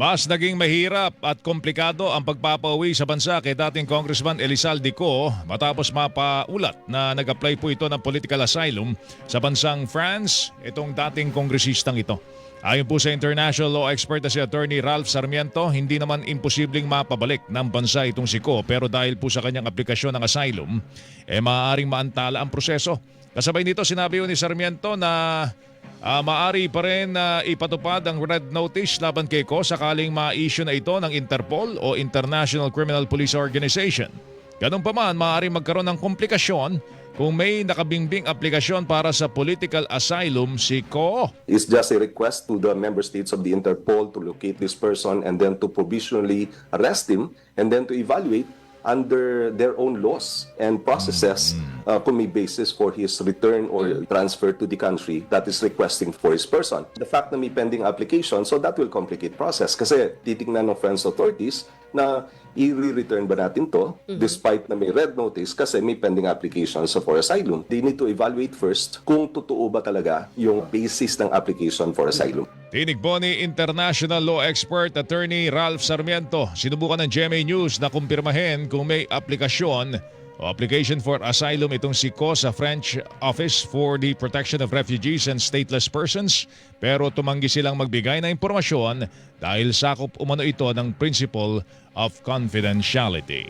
Mas naging mahirap at komplikado ang pagpapauwi sa bansa kay dating Congressman Elizalde Co matapos mapaulat na nag-apply po ito ng political asylum sa bansang France, itong dating kongresistang ito. Ayon po sa international law expert na si Attorney Ralph Sarmiento, hindi naman imposibleng mapabalik ng bansa itong si Co pero dahil po sa kanyang aplikasyon ng asylum, maaaring maantala ang proseso. Kasabay nito sinabi ni Sarmiento na maaari pa rin ipatupad ang red notice laban kay Co sakaling ma-issue na ito ng Interpol o International Criminal Police Organization. Ganun pa man, maaari magkaroon ng komplikasyon kung may nakabingbing aplikasyon para sa political asylum si Co. It's just a request to the member states of the Interpol to locate this person and then to provisionally arrest him and then to evaluate under their own laws and processes kung may basis for his return or transfer to the country that is requesting for his person. The fact na may pending application, so that will complicate process kasi titignan ng French authorities na i-return ba natin to despite na may red notice kasi may pending applications for asylum. They need to evaluate first kung totoo ba talaga yung basis ng application for asylum. Tinig po ni international law expert Attorney Ralph Sarmiento. Sinubukan ng GMA News na kumpirmahin kung may aplikasyon o application for asylum itong si Co sa French Office for the Protection of Refugees and Stateless Persons pero tumanggi silang magbigay ng impormasyon dahil sakop umano ito ng Principle of Confidentiality.